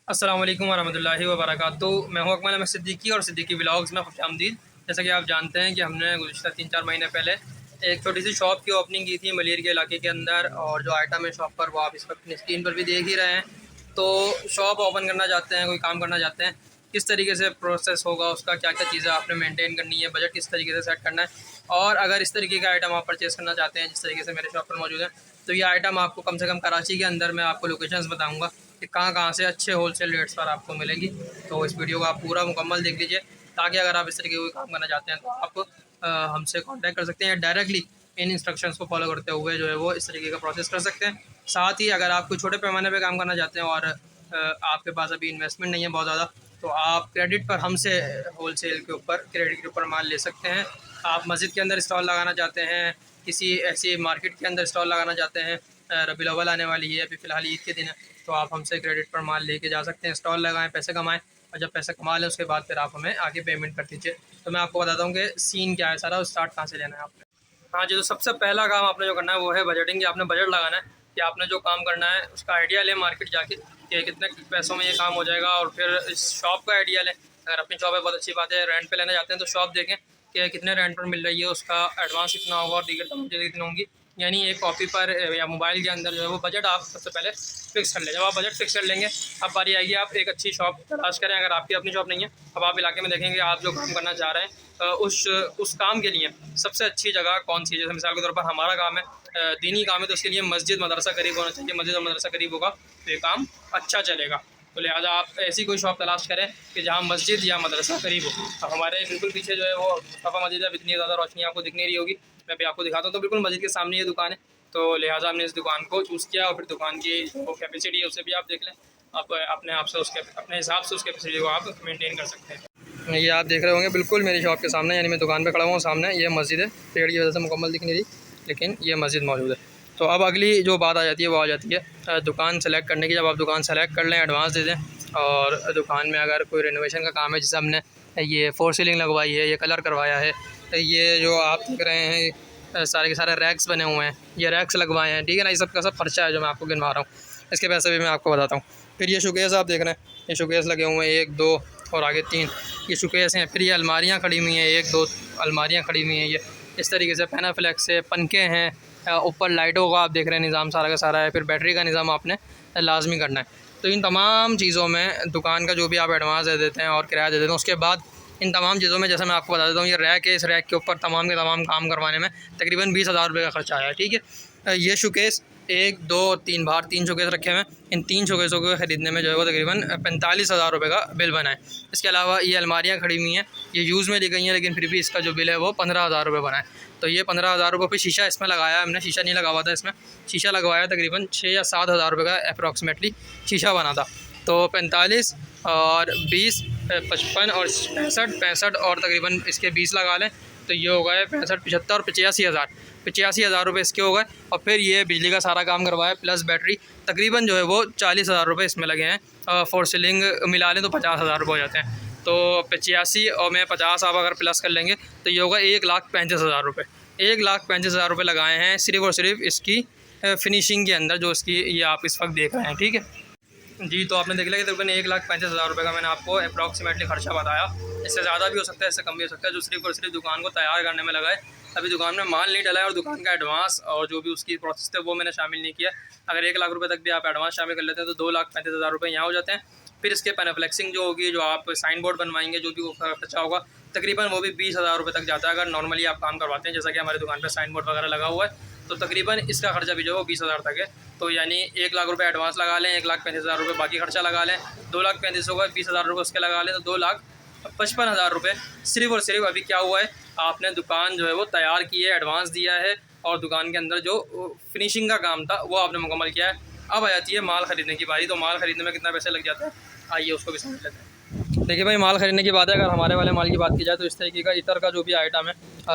अस्सलाम वालेकुम वरहमतुल्लाहि वबरकातुहू। मैं हूँ अकमल अहमद सिद्दीकी और सिद्दीकी व्लॉग्स में खुशामदीद। जैसा कि आप जानते हैं कि हमने गुज़िश्ता 3-4 महीने पहले एक छोटी सी शॉप की ओपनिंग की थी मलिर के इलाके के अंदर, और जो आइटम है शॉप पर वो आप इस वक्त अपनी स्क्रीन पर भी देख ही रहे हैं। तो शॉप ओपन करना चाहते हैं, कोई काम करना चाहते हैं, किस तरीके से प्रोसेस होगा, उसका क्या क्या चीज़ें आपने मेंटेन करनी है, बजट किस तरीके से सेट करना है, और अगर इस तरीके का आइटम आप परचेज़ करना चाहते हैं जिस तरीके से मेरे शॉप पर मौजूद है, तो ये आइटम आपको कम से कम कराची के अंदर मैं आपको लोकेशंस बताऊँगा कि कहाँ से अच्छे होलसेल रेट्स पर आपको मिलेगी। तो इस वीडियो को आप पूरा मुकम्मल देख लीजिए, ताकि अगर आप इस तरीके का कोई काम करना चाहते हैं तो आप हमसे कांटेक्ट कर सकते हैं, या डायरेक्टली इन इंस्ट्रक्शंस को फॉलो करते हुए जो है वो इस तरीके का प्रोसेस कर सकते हैं। साथ ही अगर आप कोई छोटे पैमाने पे काम करना चाहते हैं और आपके पास अभी इन्वेस्टमेंट नहीं है बहुत ज़्यादा, तो आप क्रेडिट पर हमसे होलसेल के ऊपर क्रेडिट के ऊपर माल ले सकते हैं। आप मस्जिद के अंदर स्टॉल लगाना चाहते हैं, किसी ऐसी मार्केट के अंदर स्टॉल लगाना चाहते हैं, रबीउल अव्वल आने वाली है, अभी फ़िलहाल ईद के दिन है, तो आप हमसे क्रेडिट पर माल लेके जा सकते हैं, स्टॉल लगाएं, पैसे कमाएं, और जब पैसे कमा लें उसके बाद फिर आप हमें आगे पेमेंट कर दीजिए। तो मैं आपको बताता हूँ कि सीन क्या है सारा, और स्टार्ट कहाँ से लेना है आपने। हाँ जी, तो सबसे पहला काम आपने जो करना है वो है बजटिंग, कि आपने बजट लगाना है कि आपने जो काम करना है उसका आइडिया लें मार्केट जाके कि कितने पैसों में ये काम हो जाएगा, और फिर इस शॉप का आइडिया लें। अगर अपनी शॉप है बहुत अच्छी बात है, रेंट पे लेना चाहते हैं तो शॉप देखें कि कितने रेंट पर मिल रही है, उसका एडवांस कितना होगा और दीगर तमाम चीज़ें कितनी होंगी। यानी एक कॉपी पर या मोबाइल के अंदर जो है वो बजट आप सबसे पहले फिक्स कर लें। जब आप बजट फिक्स कर लेंगे, अब बारी आएगी आप एक अच्छी शॉप तलाश करें। अगर आपकी अपनी शॉप नहीं है, अब आप इलाके में देखेंगे आप जो काम करना चाह रहे हैं उस काम के लिए सबसे अच्छी जगह कौन सी है। जैसे मिसाल के तौर पर हमारा काम है दीनी काम है, तो उसके लिए मस्जिद मदरसा करीब होना चाहिए। मस्जिद और मदरसा करीब होगा तो ये काम अच्छा चलेगा। तो लिहाजा आप ऐसी कोई शॉप तलाश करें कि जहाँ मस्जिद या मदरसा करीब हो। अब हमारे बिल्कुल पीछे जो है वो मुस्तफ़ा मस्जिद है, इतनी ज़्यादा रोशनी आपको दिख नहीं रही होगी, मैं भी आपको दिखाता हूँ। तो बिल्कुल मस्जिद के सामने ये दुकान है, तो लिहाजा हमने इस दुकान को चूज़ किया, और फिर दुकान की जो कैपेसिटी है उसे भी आप देख लें। आप अपने आप से उसके अपने हिसाब से उस कैपेसिटी को आप मेंटेन कर सकते हैं। ये आप देख रहे होंगे बिल्कुल मेरी शॉप के सामने, यानी मैं दुकान पे खड़ा हुआ हूँ, सामने ये मस्जिद है। पेड़ की वजह से मुकम्मल दिख नहीं रही, लेकिन ये मस्जिद मौजूद है। तो अब अगली जो बात आ जाती है वो आ जाती है दुकान सेलेक्ट करने की। जब आप दुकान सेलेक्ट कर लें, एडवांस दे दें, और दुकान में अगर कोई रेनोवेशन का काम है, जैसे हमने ये फोर सीलिंग लगवाई है, ये कलर करवाया है, ये जो आप देख रहे हैं सारे के सारे रैक्स बने हुए हैं, ये रैक्स लगवाए हैं, ठीक है ना। ये सब का सब खर्चा है जो मैं आपको गिनवा रहा हूँ, इसके पैसे भी मैं आपको बताता हूँ। फिर ये शोकेस आप देख रहे हैं, ये शोकेस लगे हुए हैं 1 2 और आगे 3 ये शोकेस हैं। फिर ये अलमारियाँ खड़ी हुई हैं, 1 2 अलमारियाँ खड़ी हुई हैं, ये इस तरीके से पैनाफ्लेक्स है, पंखे हैं, ऊपर लाइटों का आप देख रहे हैं निज़ाम सारा का सारा है। फिर बैटरी का निज़ाम आपने लाजमी करना है। तो इन तमाम चीज़ों में दुकान का जो भी आप एडवांस दे देते हैं और किराया दे देते हैं, उसके बाद इन तमाम चीज़ों में जैसे मैं आपको बता देता हूँ, ये रैक है, इस रैक के ऊपर तमाम के तमाम काम करवाने में तकरीबन 20,000 रुपये का खर्चा आया है, ठीक है। ये शोकेस 1 2 3 बाहर 3 शोकेस रखे हुए हैं, इन 3 शोकेसों को ख़रीदने में जो है वो तकरीबन 45,000 रुपये का बिल बना है। इसके अलावा ये अलमारियाँ खड़ी हुई हैं, ये यूज़ में ली गई हैं, लेकिन फिर भी इसका जो बिल है वो 15,000 रुपये बना है। तो ये 15,000 रुपये पे शीशा इसमें लगाया है हमने, शीशा नहीं लगा हुआ था इसमें, शीशा लगवाया तकरीबन 6 या 7,000 रुपये का अप्रॉक्सीमेटली शीशा बना था। तो 45 और 20 55 और 65 और तकरीबन इसके 20 लगा लें, तो ये हो गए 65 75 और 85,000 रुपये इसके हो गए। और फिर ये बिजली का सारा काम करवाया प्लस बैटरी, तकरीबन जो है वो 40,000 रुपये इसमें लगे हैं। फोर सीलिंग मिला लें तो 50,000 रुपये हो जाते हैं। तो 85 और मैं 50 आप अगर प्लस कर लेंगे तो ये होगा 1,35,000 रुपये। 1,35,000 रुपये लगाए हैं सिर्फ़ और सिर्फ इसकी फिनिशिंग के अंदर, जो इसकी ये आप इस वक्त देख रहे हैं, ठीक है जी। तो आपने देख लिया कि तकरीबन 1,35,000 रुपये का मैंने आपको अप्रॉक्सीमेटली खर्चा बताया। इससे ज़्यादा भी हो सकता है, इससे कम भी हो सकता है, जो सिर्फ और सिर्फ दुकान को तैयार करने में लगा है। अभी दुकान में माल नहीं डला है, और दुकान का एडवांस और जो भी उसकी प्रोसेस थे वो मैंने शामिल नहीं किया। अगर 1 लाख रुपये तक भी आप एडवांस शामिल कर लेते हैं तो 2,35,000 रुपये यहाँ हो जाते हैं। फिर इसके पैनाफ्लेक्सिंग जो होगी, जो आप साइन बोर्ड बनवाएंगे, जो भी वो खर्चा होगा, तकरीबन वो भी 20,000 रुपये तक जाता है अगर नॉर्मली आप काम करवाते हैं। जैसा कि हमारी दुकान पर साइन बोर्ड वगैरह लगा हुआ है, तो तकरीबन इसका खर्चा भी जो है वो 20,000 तक है। तो यानी 1 लाख रुपये एडवांस लगा लें, 1,35,000 रुपये बाकी खर्चा लगा लें, 2,35,000 होगा, 20,000 रुपये उसके लगा लें, तो 2,55,000 रुपये सिर्फ़ और सिर्फ अभी क्या हुआ है, आपने दुकान जो है वो तैयार की है, एडवांस दिया है, और दुकान के अंदर जो फिनिशिंग का काम था वो आपने मुकम्मल किया है। अब आ जाती है माल ख़रीदने की बारी। तो माल ख़रीदने में कितना पैसे लग जाते हैं, आइए उसको भी समझ लेते हैं। देखिए भाई, माल ख़रीदने की बात है, अगर हमारे वाले माल की बात की जाए तो इस तरीके का इतर का जो भी आइटम है,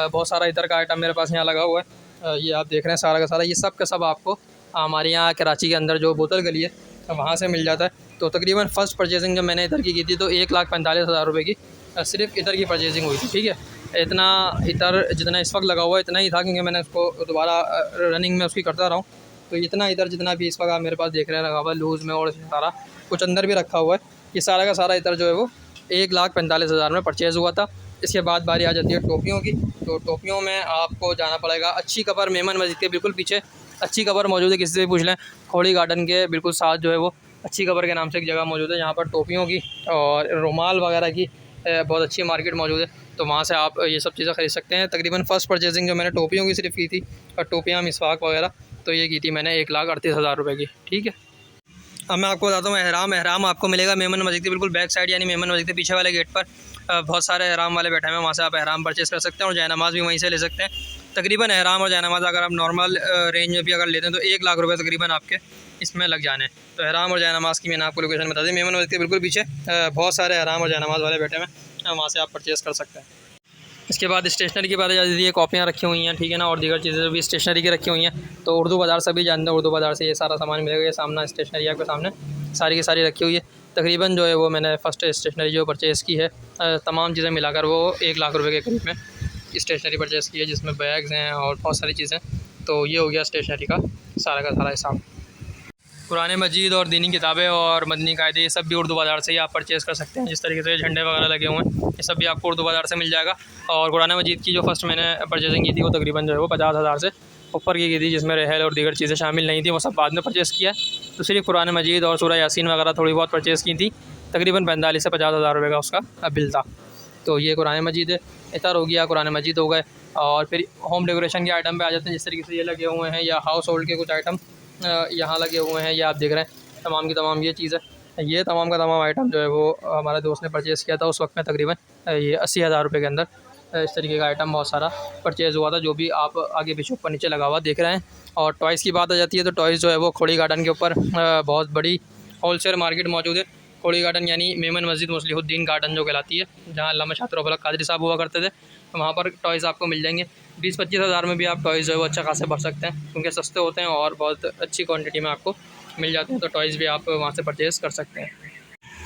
बहुत सारा इतर का आइटम मेरे पास यहाँ लगा हुआ है। ये आप देख रहे हैं सारा का सारा, ये सब का सब आपको हमारे यहाँ कराची के अंदर जो बोतल गली है वहाँ से मिल जाता है। तो तकरीबन फ़र्स्ट परचेजिंग जब मैंने इतर की थी तो 1,45,000 रुपये की सिर्फ इतर की परचेजिंग हुई थी, ठीक है। इतना इतर जितना इस वक्त लगा हुआ है इतना ही था, क्योंकि मैंने उसको दोबारा रनिंग में उसकी करता रहा हूँ। तो इतना इतर जितना भी इस वक्त आप मेरे पास देख रहे हैं लगा हुआ है लूज़ में और सारा, कुछ अंदर भी रखा हुआ है। ये सारा का सारा इतर जो है वो 1,45,000 में परचेज़ हुआ था। इसके बाद बारी आ जाती है टोपियों की। तो टोपियों में आपको जाना पड़ेगा अच्छी कबर, मेमन मस्जिद के बिल्कुल पीछे अच्छी कबर मौजूद है। किसी से भी पूछ लें, खोड़ी गार्डन के बिल्कुल साथ जो है वो अच्छी कबर के नाम से एक जगह मौजूद है, जहाँ पर टोपियों की और रुमाल वगैरह की बहुत अच्छी मार्केट मौजूद है। तो वहाँ से आप ये सब चीज़ें ख़रीद सकते हैं। तकरीबन फ़र्स्ट परचेजिंग जो मैंने टोपियों की सिर्फ की थी, और टोपियाँ, मिसवाक वगैरह, तो ये की थी मैंने 1,38,000 रुपये की। ठीक है, अब मैं आपको बताता हूँ एहराम आपको मिलेगा मेमन मस्जिद के बिल्कुल बैक साइड, यानी मेमन मस्जिद के पीछे वाले गेट पर बहुत सारे एहराम वाले बैठे हैं। वहाँ से आप एहराम परचेज़ कर सकते हैं और जयनमाज़ भी वहीं से ले सकते हैं। तकरीबन एहराम और जयनमाज़ अगर आप नॉर्मल रेंज में भी अगर लेते हैं तो 1,00,000 रुपये तकरीबन आपके इसमें लग जाने हैं। तो एहराम और जयनमाज़ की मैंने आपको लोकेशन बता दी। मेमन मस्जिद के बिल्कुल पीछे बहुत सारे एहराम और जयनमाज़ वाले बैठे हैं, वहाँ से आप परचेज़ कर सकते हैं। इसके बाद स्टेशनरी की बात आ जाती है, कॉपियाँ रखी हुई हैं, ठीक है ना, और दीगर चीज़ें भी स्टेशनरी की रखी हुई हैं। तो उर्दू बाज़ार सभी जानते हैं, उर्दू बाज़ार से ये सारा सामान मिलेगा। ये सामना स्टेशनरी आपके सामने सारी की सारी रखी हुई है। तकरीबन जो है वो मैंने फ़र्स्ट स्टेशनरी जो परचेज़ की है, तमाम चीज़ें मिलाकर वो 1,00,000 रुपये के करीब में स्टेशनरी परचेज़ की है, जिसमें बैग्स हैं और बहुत सारी चीज़ें। तो ये हो गया स्टेशनरी का सारा हिसाब। कुरान मजीद और दीनी किताबें और मदनी कायदे, ये सब भी उर्दू बाज़ार से ही आप परचेज़ कर सकते हैं। जिस तरीके से झंडे वगैरह लगे हुए हैं, ये सब भी आपको उर्दू बाज़ार से मिल जाएगा। और कुरान मजीद की जो फ़र्स्ट मैंने परचेजिंग की थी, वो तकरीबन जो है वो 50,000 से ऊपर की थी, जिसमें रहल और दीगर चीज़ें शामिल नहीं थी, वो सब बाद में परचेज़ किया। तो सिर्फ कुरान मजीद और सूरह यासीन वगैरह थोड़ी बहुत परचेज़ की थी। तकरीबन 45 से 50,000 रुपये का उसका बिल था। तो ये कुरान मजीद है, इतर हो गया, कुरान मजीद हो गए। और फिर होम डेकोरेशन के आइटम पे आ जाते हैं, जिस तरीके से ये लगे हुए हैं, या हाउस होल्ड के कुछ आइटम यहाँ लगे हुए हैं, ये आप देख रहे हैं। तमाम की तमाम ये चीज़ है, ये तमाम का तमाम आइटम जो है वो हमारे दोस्त ने परचेज़ किया था उस वक्त में। तकरीबन ये 80,000 रुपये के अंदर इस तरीके का आइटम बहुत सारा परचेज़ हुआ था, जो भी आप आगे पीछे ऊपर नीचे लगा हुआ देख रहे हैं। और टॉयज़ की बात आ जाती है, तो टॉयज़ जो है वो खोड़ी गार्डन के ऊपर बहुत बड़ी होलसेल मार्केट मौजूद है। खोड़ी गार्डन यानी मेमन मस्जिद मुस्लिहुद्दीन गार्डन जो कहलाती है, जहाँ अल्लामा शाह तौफीक कादरी साहब हुआ करते थे, तो वहाँ पर टॉयज़ आपको मिल जाएंगे। 20-25 हज़ार में भी आप टॉयज़ जो है वो अच्छा खासे भर सकते हैं, क्योंकि सस्ते होते हैं और बहुत अच्छी क्वांटिटी में आपको मिल जाते हैं। तो टॉयज़ भी आप वहाँ से परचेज़ कर सकते हैं।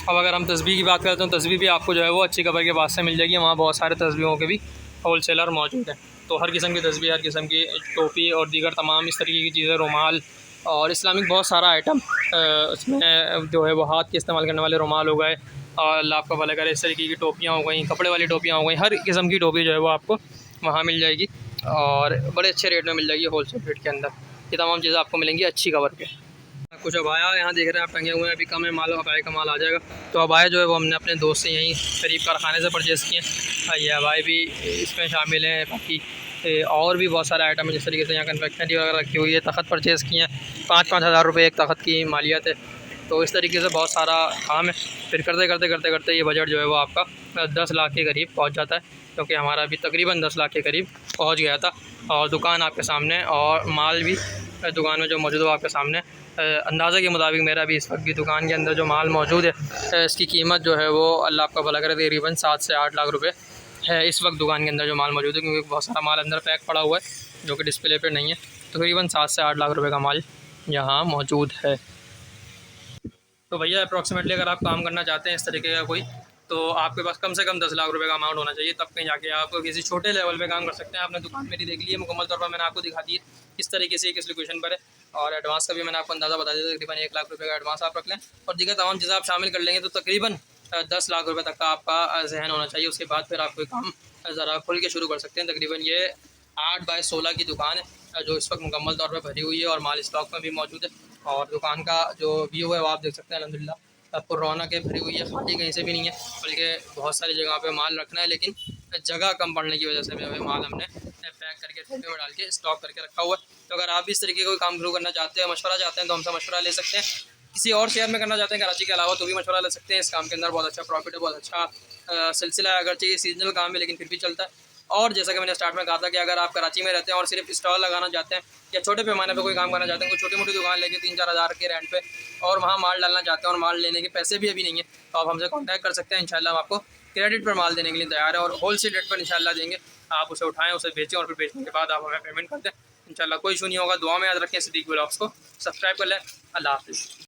अब अगर हम तस्बीह की बात करते हैं, तस्बीह भी आपको जो है वो अच्छी कबर के पास से मिल जाएगी। वहाँ बहुत सारे तस्बीहों के भी होलसेलर मौजूद हैं। तो हर किस्म की तस्बीह, हर किस्म की टोपी और दीगर तमाम इस तरीके की चीज़ें, रुमाल और इस्लामिक बहुत सारा आइटम उसमें जो है वो हाथ के इस्तेमाल करने वाले रुमाल हो गए, और अल्लाह आपका भला करे, इस तरीके की टोपियाँ हो गई, कपड़े वाली टोपियाँ हो गई, हर किस्म की टोपी जो है वो आपको वहाँ मिल जाएगी और बड़े अच्छे रेट में मिल जाएगी होलसेल रेट के अंदर। ये तमाम चीज़ें आपको मिलेंगी अच्छी कवर के। कुछ अबाया यहाँ देख रहे हैं आप टंगे हुए हैं, अभी कम है माल, अबाया का माल आ जाएगा। तो अबाया जो है वो हमने अपने दोस्त से यहीं करीब कारखाने से परचेज़ किए हैं। ये अबाया भी इसमें शामिल हैं, बाकी और भी बहुत सारे आइटम है। जिस तरीके से यहाँ कन्फेक्शनरी वगैरह रखी हुई है, तख़त परचेज़ किए हैं, 5-5 हज़ार रुपये एक तख़त की मालियत है। तो इस तरीके से बहुत सारा काम है। फिर करते ये बजट जो है वो आपका 10 लाख के करीब पहुँच जाता है, क्योंकि हमारा अभी तकरीबन 10 लाख के करीब पहुँच गया था। और दुकान आपके सामने और माल भी दुकान में जो मौजूद है आपके सामने। अंदाज़े के मुताबिक मेरा भी इस वक्त की दुकान के अंदर जो माल मौजूद है, इसकी कीमत जो है वो अल्लाह आपका भला करे तकरीबन 7 से 8 लाख रुपए है इस वक्त दुकान के अंदर जो माल मौजूद है, क्योंकि बहुत सारा माल अंदर पैक पड़ा हुआ है जो कि डिस्प्ले पे नहीं है। तकरीबन 7 से 8 लाख रुपए का माल यहाँ मौजूद है। तो भैया अप्रॉक्सीमेटली अगर आप काम करना चाहते हैं इस तरीके का कोई, तो आपके पास कम से कम 10 लाख रुपए का अमाउंट होना चाहिए, तब कहीं जाके आप किसी छोटे लेवल पे काम कर सकते हैं। आपने दुकान मेरी देख ली है मुकम्मल तौर पर, मैंने आपको दिखा दी है किस तरीके से किस लोकेशन पर है, और एडवांस का भी मैंने आपको अंदाज़ा बता दिया। तकरीबन 1 लाख रुपये का एडवांस आप रख लें और दीगर तमाम चीज़ें आप शामिल कर लेंगे तो तकरीबन 10 लाख रुपये तक का आपका जहन होना चाहिए। उसके बाद फिर आप कोई काम ज़रा खुल के शुरू कर सकते हैं। तकरीबन ये 8 बाय 16 की दुकान है जो इस वक्त मुकम्मल तौर पर भरी हुई है और माल स्टॉक में भी मौजूद है। और दुकान का जो व्यू है वो आप देख सकते हैं, अल्हम्दुलिल्लाह आपको रौनक है, भरी हुई है, खाली कहीं से भी नहीं है, बल्कि बहुत सारी जगह पे माल रखना है, लेकिन जगह कम पड़ने की वजह से जो है माल हमने पैक करके थैले में डाल के स्टॉक करके रखा हुआ है। तो अगर आप भी इस तरीके का कोई काम शुरू करना चाहते हैं, मशवरा चाहते हैं, तो हमसे मशवरा ले सकते हैं। किसी और शहर में करना चाहते हैं कराची के अलावा, तो भी मशवरा ले सकते हैं। इस काम के अंदर बहुत अच्छा प्रॉफिट है, बहुत अच्छा सिलसिला है। अगरचे ये सीजनल काम है लेकिन फिर भी चलता है। और जैसा कि मैंने स्टार्ट में कहा था कि अगर आप कराची में रहते हैं और सिर्फ स्टॉल लगाना चाहते हैं या छोटे पैमाने पे कोई काम करना चाहते हैं, कोई छोटी मोटी दुकान लेके 3-4 हज़ार के रेंट पे और वहाँ माल डालना चाहते हैं और माल लेने के पैसे भी अभी नहीं है, तो आप हमसे कांटेक्ट कर सकते हैं। इंशाल्लाह हम आपको क्रेडिट पर माल देने के लिए तैयार है और होलसेल रेट पर इंशाल्लाह देंगे। आप उसे उठाएँ, उसे बेचें और फिर बेचने के बाद आप हमें पेमेंट कर दें। इंशाल्लाह कोई इशू नहीं होगा। दुआ में याद रखें। सिद्दीक व्लॉग्स को सब्सक्राइब कर लें। अल्लाह हाफ़िज़।